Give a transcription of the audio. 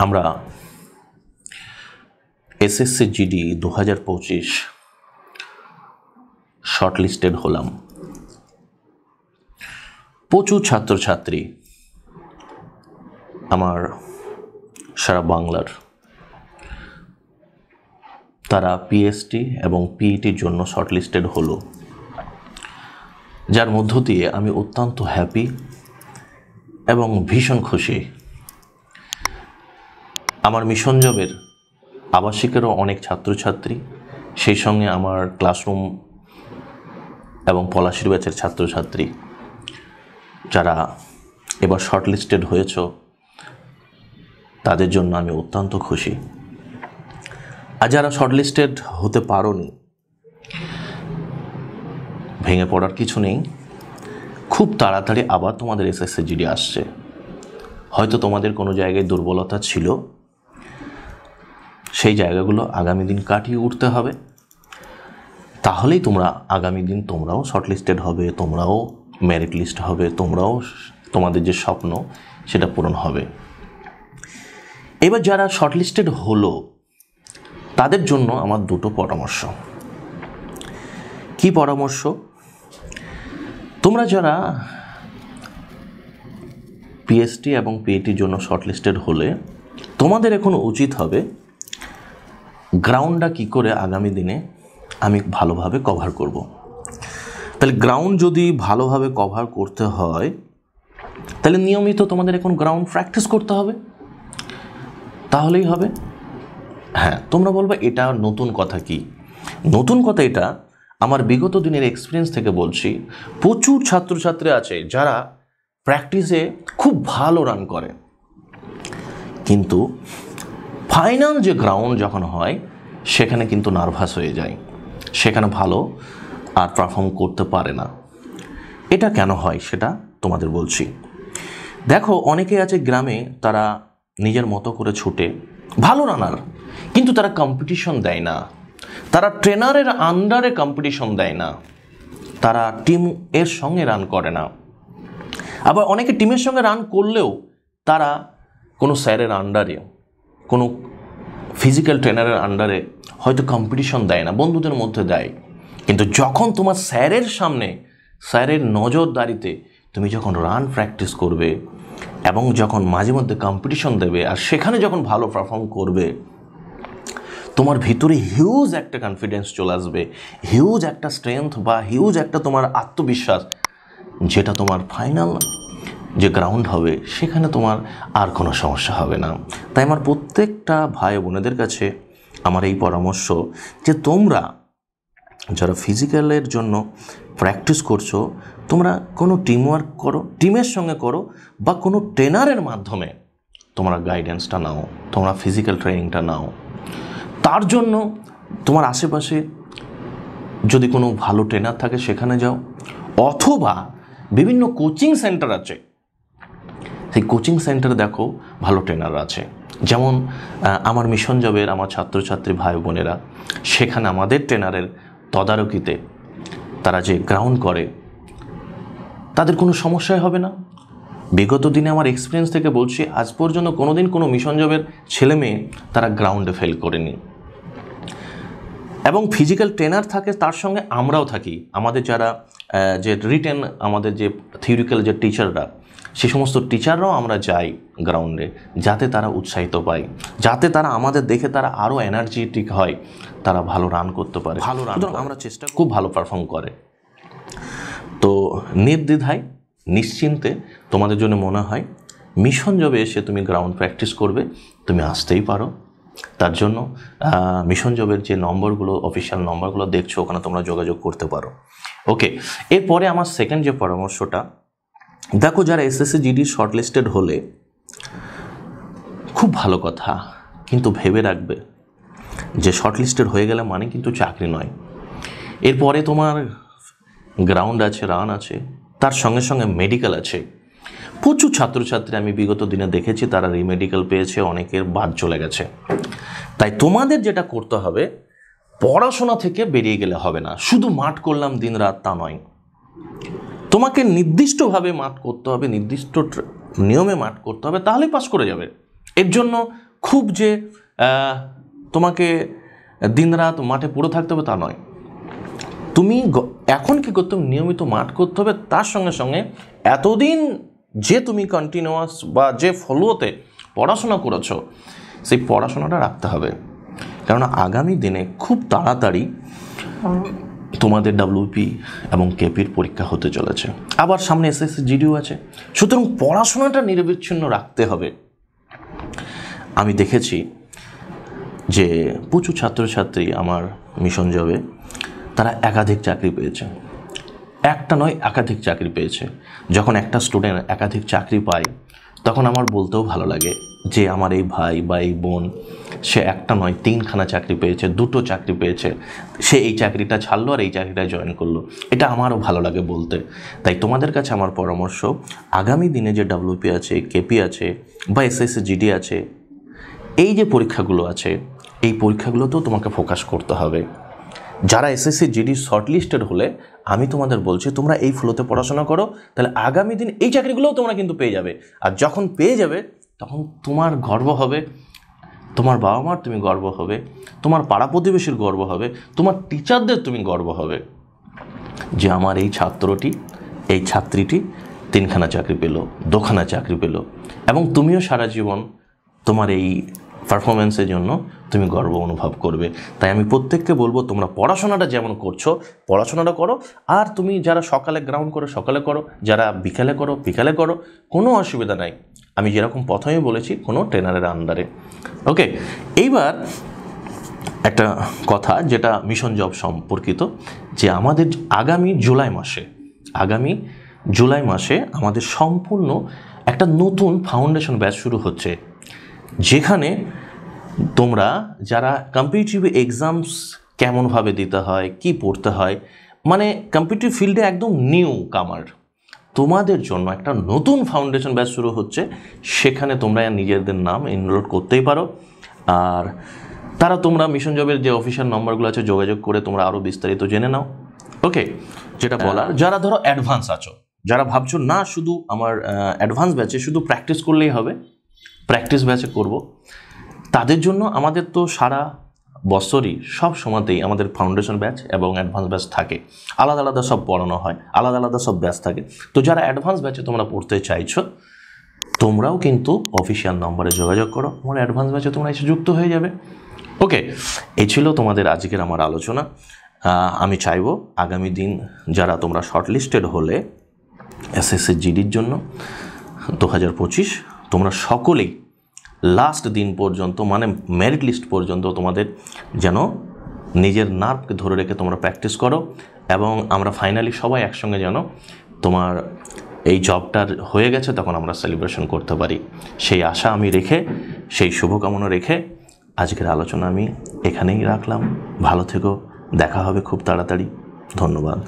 আমরা SSC GD 2025 shortlisted হলাম। প্রচুর ছাত্রছাত্রী আমার সারা বাংলার তারা পিএসটি এবং পিইটির জন্য শর্টলিস্টেড হলো, যার মধ্য দিয়ে আমি অত্যন্ত হ্যাপি এবং ভীষণ খুশি। আমার মিশন জবের আবাসিকেরও অনেক ছাত্রছাত্রী, সেই সঙ্গে আমার ক্লাসরুম এবং পলাশির ব্যাচের ছাত্রছাত্রী যারা এবার শর্টলিস্টেড হয়েছ, তাদের জন্য আমি অত্যন্ত খুশি। আর যারা শর্টলিস্টেড হতে পারোনি, ভেঙে পড়ার কিছু নেই। খুব তাড়াতাড়ি আবার তোমাদের এসএসসি জিডি আসছে। হয়তো তোমাদের কোনো জায়গায় দুর্বলতা ছিল, সেই জায়গাগুলো আগামী দিন কাটিয়ে উঠতে হবে। তাহলেই তোমরা আগামী দিন তোমরাও শর্টলিস্টেড হবে, তোমরাও মেরিট লিস্ট হবে, তোমরাও তোমাদের যে স্বপ্ন সেটা পূরণ হবে। এবার যারা শর্টলিস্টেড হলো তাদের জন্য আমার দুটো পরামর্শ। কি পরামর্শ? তোমরা যারা পিএসটি এবং পিইটির জন্য শর্টলিস্টেড হলে তোমাদের এখন উচিত হবে গ্রাউন্ডটা কী করে আগামী দিনে আমি ভালোভাবে কভার করব। তাহলে গ্রাউন্ড যদি ভালোভাবে কভার করতে হয় তাহলে নিয়মিত তোমাদের এখন গ্রাউন্ড প্র্যাকটিস করতে হবে, তাহলেই হবে। হ্যাঁ, তোমরা বলবে এটা নতুন কথা। কি নতুন কথা? এটা আমার বিগত দিনের এক্সপিরিয়েন্স থেকে বলছি। প্রচুর ছাত্রছাত্রী আছে যারা প্র্যাকটিসে খুব ভালো রান করে, কিন্তু ফাইনাল যে গ্রাউন্ড যখন হয় সেখানে কিন্তু নার্ভাস হয়ে যায়, সেখানে ভালো আর পারফর্ম করতে পারে না। এটা কেন হয় সেটা তোমাদের বলছি। দেখো, অনেকে আছে গ্রামে, তারা নিজের মতো করে ছুটে ভালো রানার, কিন্তু তারা কম্পিটিশন দেয় না, তারা ট্রেনারের আন্ডারে কম্পিটিশন দেয় না, তারা টিম এর সঙ্গে রান করে না। আবার অনেকে টিমের সঙ্গে রান করলেও তারা কোনো স্যারের আন্ডারে, কোনো ফিজিক্যাল ট্রেনারের আন্ডারে হয়তো কম্পিটিশন দেয় না, বন্ধুদের মধ্যে দেয়। কিন্তু যখন তোমার স্যারের সামনে, স্যারের নজরদারিতে তুমি যখন রান প্র্যাকটিস করবে এবং যখন মাঝে মধ্যে কম্পিটিশন দেবে আর সেখানে যখন ভালো পারফর্ম করবে, তোমার ভিতরে হিউজ একটা কনফিডেন্স চলে আসবে, হিউজ একটা স্ট্রেংথ বা হিউজ একটা তোমার আত্মবিশ্বাস, যেটা তোমার ফাইনাল যে গ্রাউন্ড হবে সেখানে তোমার আর কোনো সমস্যা হবে না। তাই আমার প্রত্যেকটা ভাই বোনেদের কাছে আমার এই পরামর্শ যে তোমরা যারা ফিজিক্যালের জন্য প্র্যাকটিস করছো, তোমরা কোনো টিমওয়ার্ক করো, টিমের সঙ্গে করো, বা কোনো ট্রেনারের মাধ্যমে তোমরা গাইডেন্সটা নাও, তোমরা ফিজিক্যাল ট্রেনিংটা নাও। তার জন্য তোমার আশেপাশে যদি কোনো ভালো ট্রেনার থাকে সেখানে যাও, অথবা বিভিন্ন কোচিং সেন্টার আছে, সেই কোচিং সেন্টারে দেখো ভালো ট্রেনার আছে। যেমন আমার মিশন জবের আমার ছাত্রছাত্রী ভাই বোনেরা, সেখানে আমাদের ট্রেনারের তদারকিতে তারা যে গ্রাউন্ড করে তাদের কোনো সমস্যাই হবে না। বিগত দিনে আমার এক্সপিরিয়েন্স থেকে বলছি, আজ পর্যন্ত কোনোদিন কোনো মিশন জবের ছেলে মেয়ে তারা গ্রাউন্ডে ফেল করেনি। এবং ফিজিক্যাল ট্রেনার থাকে, তার সঙ্গে আমরাও থাকি। আমাদের যারা যে রিটেন, আমাদের যে থিওরিক্যাল যে টিচাররা, সে সমস্ত টিচাররাও আমরা যাই গ্রাউন্ডে, যাতে তারা উৎসাহিত পায়, যাতে তারা আমাদের দেখে তারা আরও এনার্জেটিক হয়, তারা ভালো রান করতে পারে, ভালো রান আমরা চেষ্টা খুব ভালো পারফর্ম করে। তো নির্দ্বিধায় নিশ্চিন্তে তোমাদের জন্য মনে হয় মিশন জবে এসে তুমি গ্রাউন্ড প্র্যাকটিস করবে, তুমি আসতেই পারো। তার জন্য মিশন জবের যে নম্বরগুলো, অফিসিয়াল নম্বরগুলো দেখছো, ওখানে তোমরা যোগাযোগ করতে পারো। ওকে, এরপরে আমার সেকেন্ড যে পরামর্শটা, দেখো যারা এসএসসি জিডি শর্টলিস্টেড হলে খুব ভালো কথা, কিন্তু ভেবে রাখবে যে শর্টলিস্টেড হয়ে গেলে মানে কিন্তু চাকরি নয়। এরপরে তোমার গ্রাউন্ড আছে, রান আছে, তার সঙ্গে সঙ্গে মেডিকেল আছে। প্রচুর ছাত্রছাত্রী আমি বিগত দিনে দেখেছি তারা রিমেডিকেল পেয়েছে, অনেকের বাদ চলে গেছে। তাই তোমাদের যেটা করতে হবে, পড়াশোনা থেকে বেরিয়ে গেলে হবে না, শুধু মাঠ করলাম দিন রাত তা নয়। তোমাকে নির্দিষ্টভাবে মাঠ করতে হবে, নির্দিষ্ট নিয়মে মাঠ করতে হবে, তাহলেই পাস করে যাবে। এর জন্য খুব যে তোমাকে দিনরাত মাঠে পড়ে থাকতে হবে তা নয়। তুমি এখন কী করতে হবে, নিয়মিত মাঠ করতে হবে, তার সঙ্গে সঙ্গে এতদিন যে তুমি কন্টিনিউয়াস বা যে ফলোতে পড়াশোনা করেছো সেই পড়াশোনাটা রাখতে হবে। কেননা আগামী দিনে খুব তাড়াতাড়ি তোমাদের ডাব্লিউপি এবং কেপির পরীক্ষা হতে চলেছে, আবার সামনে এসএসসি জিডিও আছে। সুতরাং পড়াশোনাটা নিরবিচ্ছিন্ন রাখতে হবে। আমি দেখেছি যে প্রচুর ছাত্রছাত্রী আমার মিশন জবে তারা একাধিক চাকরি পেয়েছে, একটা নয় একাধিক চাকরি পেয়েছে। যখন একটা স্টুডেন্ট একাধিক চাকরি পায় তখন আমার বলতেও ভালো লাগে যে আমার এই ভাই বা এই বোন সে একটা নয় 3খানা চাকরি পেয়েছে, 2টো চাকরি পেয়েছে, সে এই চাকরিটা ছাড়লো আর এই চাকরিটা জয়েন করলো। এটা আমারও ভালো লাগে বলতে। তাই তোমাদের কাছে আমার পরামর্শ, আগামী দিনে যে ডাব্লিউপি আছে, কেপি আছে বা এসএসসি জিডি আছে, এই যে পরীক্ষাগুলো আছে এই পরীক্ষাগুলোতেও তোমাকে ফোকাস করতে হবে। যারা এসএসসি জিডি শর্টলিস্টেড হলে আমি তোমাদের বলছি তোমরা এই ফ্লোতে পড়াশোনা করো, তাহলে আগামী দিন এই চাকরিগুলোও তোমরা কিন্তু পেয়ে যাবে। আর যখন পেয়ে যাবে তখন তোমার গর্ব হবে, তোমার বাবা মার তুমি গর্ব হবে, তোমার পাড়া প্রতিবেশীর গর্ব হবে, তোমার টিচারদের তুমি গর্ব হবে যে আমার এই ছাত্রটি, এই ছাত্রীটি 3খানা চাকরি পেল, 2খানা চাকরি পেল। এবং তুমিও সারা জীবন তোমার এই পারফরমেন্সের জন্য তুমি গর্ব অনুভব করবে। তাই আমি প্রত্যেককে বলবো তোমরা পড়াশোনাটা যেমন করছো পড়াশোনাটা করো, আর তুমি যারা সকালে গ্রাউন্ড করো সকালে করো, যারা বিকালে করো বিকালে করো, কোনো অসুবিধা নাই। আমি যেরকম প্রথমেই বলেছি কোনো ট্রেনারের আন্ডারে। ওকে, এইবার একটা কথা যেটা মিশন জব সম্পর্কিত, যে আমাদের আগামী জুলাই মাসে আমাদের সম্পূর্ণ একটা নতুন ফাউন্ডেশন ব্যাচ শুরু হচ্ছে, যেখানে তোমরা যারা কম্পিটিটিভ এক্সামস কেমনভাবে দিতে হয়, কি পড়তে হয়, মানে কম্পিটিটিভ ফিল্ডে একদম নিউ কামার, তোমাদের জন্য একটা নতুন ফাউন্ডেশন ব্যাচ শুরু হচ্ছে। সেখানে তোমরা নিজেদের নাম এনরোল করতেই পারো। আর তোমরা মিশন জবের যে অফিসিয়াল নম্বরগুলো আছে যোগাযোগ করে তোমরা আরও বিস্তারিত জেনে নাও। ওকে, যেটা বলার, যারা ধরো অ্যাডভান্স আছো, যারা ভাবছো না শুধু আমার অ্যাডভান্স ব্যাচে শুধু প্র্যাকটিস করলেই হবে, প্র্যাকটিস ব্যাচে করব, তাদের জন্য আমাদের তো সারা বছরই সব সময়তেই আমাদের ফাউন্ডেশন ব্যাচ এবং অ্যাডভান্স ব্যাচ থাকে, আলাদা আলাদা সব পড়ানো হয়, আলাদা আলাদা সব ব্যাচ থাকে। তো যারা অ্যাডভান্স ব্যাচে তোমরা পড়তে চাইছো তোমরাও কিন্তু অফিসিয়াল নম্বরে যোগাযোগ করো, আমার অ্যাডভান্স ব্যাচে তোমরা এসে যুক্ত হয়ে যাবে। ওকে, এই ছিল তোমাদের আজকের আমার আলোচনা। আমি চাইবো আগামী দিন যারা তোমরা শর্টলিস্টেড হলে এসএসসি জিডির জন্য 2025, তোমরা সকলেই লাস্ট দিন পর্যন্ত মানে মেরিট লিস্ট পর্যন্ত তোমাদের যেন নিজের নার্ভকে ধরে রেখে তোমরা প্র্যাকটিস করো, এবং আমরা ফাইনালি সবাই একসঙ্গে যেন তোমার এই জবটার হয়ে গেছে তখন আমরা সেলিব্রেশন করতে পারি, সেই আশা আমি রেখে, সেই শুভকামনা রেখে আজকের আলোচনা আমি এখানেই রাখলাম। ভালো থেকো, দেখা হবে খুব তাড়াতাড়ি। ধন্যবাদ।